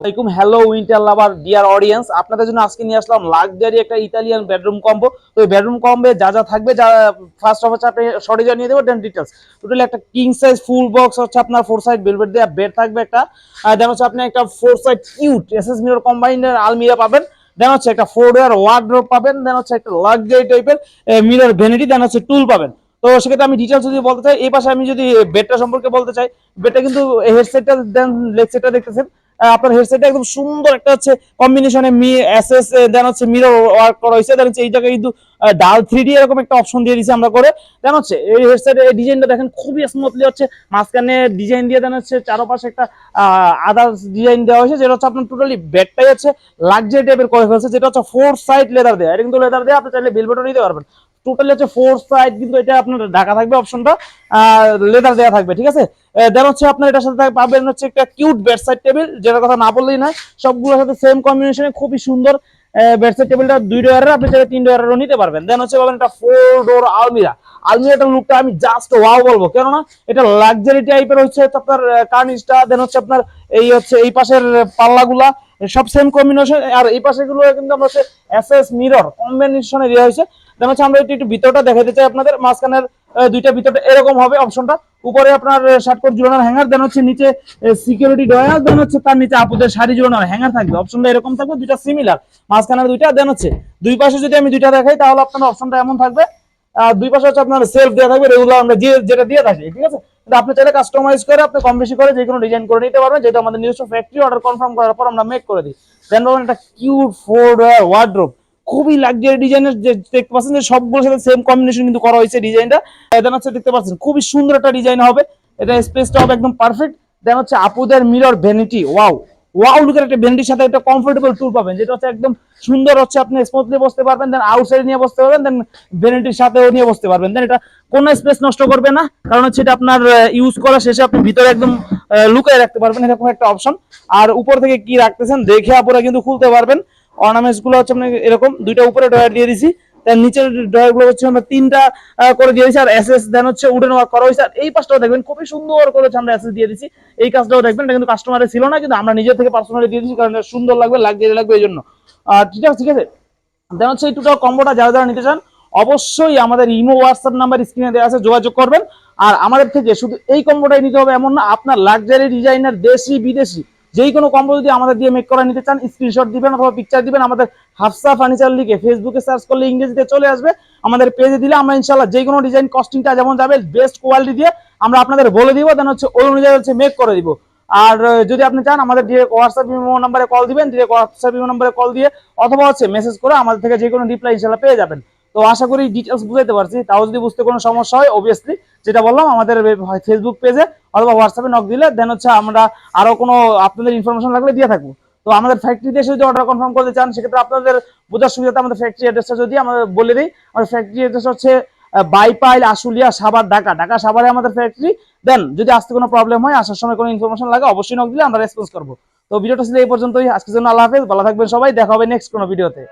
Hello winter লাভার dear audience, আপনাদের জন্য আজকে নিয়ে আসলাম লাক্সারি একটা ইতালিয়ান বেডরুম কম্বো। তো এই বেডরুম কম্বে যা যা থাকবে, যা ফার্স্ট অফ হচ্ছে আপনি শর্টে জানিয়ে দেবো, দেন ডিটেলস। টোটালি একটা কিং সাইজ ফুল বক্স হচ্ছে আপনার 4 সাইড ভেলভেট দেওয়া বেড থাকবে একটা। দেন হচ্ছে আপনি একটা 4 সাইড কিউট এসএস মিরর কম্বাইন্ডের আলমিরা পাবেন। দেন হচ্ছে একটা 4 ডোর ওয়ার্ডরোব পাবেন। দেন হচ্ছে একটা লাক্সারি টাইপের মিরর ভ্যানিটি। দেন হচ্ছে টুল পাবেন। তো সেক্ষেত্রে আমি ডিটেলস যদি বলতে চাই, এই পাশে আমি যদি বেডটা সম্পর্কে বলতে চাই, বেডটা কিন্তু হেডসেটটা দেন লেগ সেটটা দেখতেছেন, আপনার হেডসেটটা একদম সুন্দর একটা হচ্ছে কম্বিনেশনে এসএস দেন হচ্ছে মিরর ওয়ার্ক করা হয়েছে। দেন হচ্ছে এই জায়গায় কিন্তু ডাল 3D এরকম একটা অপশন দিয়ে দিয়েছি আমরা করে। দেন হচ্ছে এই হেডসেটের এই ডিজাইনটা দেখেন খুবই স্মুথলি হচ্ছে মাঝখানে ডিজাইন দিয়ে, দেন হচ্ছে চারপাশে একটা আদার্স ডিজাইন দেওয়া হয়েছে, যেটা হচ্ছে আপনার টোটালি বেডটাই হচ্ছে লাক্সারি টাইপের করে ফেলছে, যেটা হচ্ছে 4 সাইড লেদার দেওয়া। এটা কিন্তু লেদার দেওয়া, আপনি চাইলে ভেলভেটও নিতে পারবেন। টোটালি হচ্ছে 4 সাইড, কিন্তু এটা আপনার ঢাকা থাকবে অপশনটা, লেদার দেওয়া থাকবে, ঠিক আছে। দেন হচ্ছে আপনার এটার সাথে পাবেন হচ্ছে একটা কিউট বেডসাইড টেবিল, যেটার কথা না বললেই নয়। সবগুলোর সাথে সেম কম্বিনেশনে খুবই সুন্দর বেডসাইড টেবিলটা 2 ডোয়ারের, আপনি চাইলে 3 ডোয়ারেরও নিতে পারবেন। দেন হচ্ছে পাবেন একটা 4 ডোর আলমিরা। আলমিরাটার লুকটা আমি জাস্ট ওয়াও বলবো, কেননা এটা লাক্সারি টাইপের হচ্ছে আপনার কার্নিশটা। দেন হচ্ছে আপনার এই হচ্ছে এই পাশের পাল্লাগুলা সব সেম কম্বিনেশন, আর এই পাশে গুলো কিন্তু আমরা হচ্ছে এসএস মিরর কম্বিনেশনে দেওয়া হয়েছে। দেন হচ্ছে আমরা একটু ভিতরটা দেখাতে চাই আপনাদের। মাঝখানের দুইটা ভিতরটা এরকম হবে অপশনটা। উপরে আপনার শার্ট কোট ঝুলানোর হ্যাঙ্গার, দেন হচ্ছে নিচে সিকিউরিটি ডয়ার, দেন হচ্ছে তার নিচে আপুদের শাড়ি ঝুলানোর হ্যাঙ্গার থাকবে। অপশনটা এরকম থাকবে, দুইটা সিমিলার, মাঝখানের দুইটা। দেন হচ্ছে দুই পাশে যদি আমি দুইটা দেখাই, তাহলে আপনার অপশনটা এমন থাকবে, দুই পাশে হচ্ছে আপনার সেলফ দেওয়া থাকবে, রেগুলার আমরা যেটা দিয়ে থাকি, ঠিক আছে। কিন্তু আপনি চাইলে কাস্টমাইজ করে আপনি কম বেশি করে যে কোনো ডিজাইন করে নিতে পারবেন, যেটা আমাদের নিজস্ব ফ্যাক্টরি অর্ডার কনফার্ম করার পর আমরা মেক করে দিই। দেন পাবেন একটা কিউট 4 ডোর ওয়ার্ডরোব, খুবই লাক্সারি ডিজাইনের, যে দেখতে পাচ্ছেন যে সবগুলোর সাথে সেম কম্বিনেশন কিন্তু করা হয়েছে ডিজাইনটা। দেন হচ্ছে দেখতে পাচ্ছেন খুবই সুন্দর একটা ডিজাইন হবে, এটা স্পেসটা হবে একদম পারফেক্ট। দেন হচ্ছে আপুদের মিরর ভ্যানিটি, ওয়াও ওয়াও লুকের একটা ভ্যানিটির সাথে একটা কমফোর্টেবল টুল পাবেন, যেটা হচ্ছে একদম সুন্দর হচ্ছে, আপনি স্মুথলি বসতে পারবেন। দেন আউটসাইড নিয়ে বসতে পারবেন, দেন ভ্যানিটির সাথেও নিয়ে বসতে পারবেন। দেন এটা কোনো স্পেস নষ্ট করবে না, কারণ হচ্ছে এটা আপনার ইউজ করা শেষে আপনি ভিতরে একদম লুকায় রাখতে পারবেন, এরকম একটা অপশন। আর উপর থেকে কি রাখতেছেন দেখে আপনারা কিন্তু খুলতে পারবেন। অর্নামেন্টস গুলো হচ্ছে আপনাকে এরকম দুইটা উপরে ডয়ার দিয়ে দিছি, তার নিচের ডয়ার গুলো হচ্ছে আমরা 3টা করে দিয়ে দিছি, আর এসএস দেন হচ্ছে উডেন ওয়ার্ক করা হয়েছে। আর এই পাশটাও দেখবেন খুবই সুন্দর করে আমরা এসএস দিয়ে দিছি। এই কাজটাও দেখবেন, এটা কিন্তু কাস্টমারের ছিল না, কিন্তু আমরা নিজে থেকে পার্সোনালি দিয়ে দিছি, কারণ সুন্দর লাগবে, লাক্সারি লাগবে এই জন্য। ঠিক আছে, ঠিক আছে। দেন হচ্ছে এই টোটাল কম্বোটা যারা যারা নিতে চান, অবশ্যই আমাদের ইমো হোয়াটসঅ্যাপ নাম্বার স্ক্রিনে দেওয়া আছে, যোগাযোগ করবেন। আর আমাদের থেকে শুধু এই কম্বোটাই নিতে হবে এমন না, আপনার লাক্সারি ডিজাইনার দেশি বিদেশি যেই কোনো কম্বো যদি আমাদের দিয়ে মেক করা নিতে চান, স্ক্রিনশট দিবেন অথবা পিকচার দিবেন, আমাদের হাফসা ফার্নিচার লিখে ফেসবুকে সার্চ করলে ইংরেজিতে চলে আসবে, আমাদের পেজে দিলে আমরা ইনশাল্লাহ যে কোনো ডিজাইন কস্টিংটা যেমন যাবে বেস্ট কোয়ালিটি দিয়ে আমরা আপনাদের বলে দিব, দেন হচ্ছে ওই অনুযায়ী হচ্ছে মেক করে দিব। আর যদি আপনি চান আমাদের ডিরেক্ট হোয়াটসঅ্যাপ ইমো নাম্বারে কল দিবেন, ডিরেক্ট হোয়াটসঅ্যাপ ইমো নাম্বারে কল দিয়ে অথবা হচ্ছে মেসেজ করে আমাদের থেকে যে কোনো রিপ্লাই ইনশাল্লাহ পেয়ে যাবেন। তো আশা করি ডিটেলস বুঝাইতে পারছি। তাও যদি বুঝতে কোনো সমস্যা হয়, অবভিয়াসলি যেটা বললাম আমাদের ফেসবুক পেজে অথবা হোয়াটসঅ্যাপে নক দিলে দেন হচ্ছে আমরা আরো কোনো আপনাদের ইনফরমেশন লাগলে দিয়ে থাকবো। তো আমাদের ফ্যাক্টরিতে এসে যদি অর্ডার কনফার্ম করতে চান, সেক্ষেত্রে আপনাদের বোঝার সুবিধাতে আমাদের ফ্যাক্টরি অ্যাড্রেসটা যদি আমাদের বলে দিই, আমাদের ফ্যাক্টরি অ্যাড্রেস হচ্ছে বাইপাইল আশুলিয়া সাভার ঢাকা, ঢাকা সাভারে আমাদের ফ্যাক্টরি। দেন যদি আসতে কোনো প্রবলেম হয়, আসার সময় কোনো ইনফরমেশন লাগে, অবশ্যই নক দিলে আমরা রেসপন্স করবো। তো ভিডিওটা ছিল এই পর্যন্তই, আজকের জন্য আল্লাহ হাফেজ, ভালো থাকবেন সবাই, দেখা হবে নেক্সট কোনো ভিডিওতে।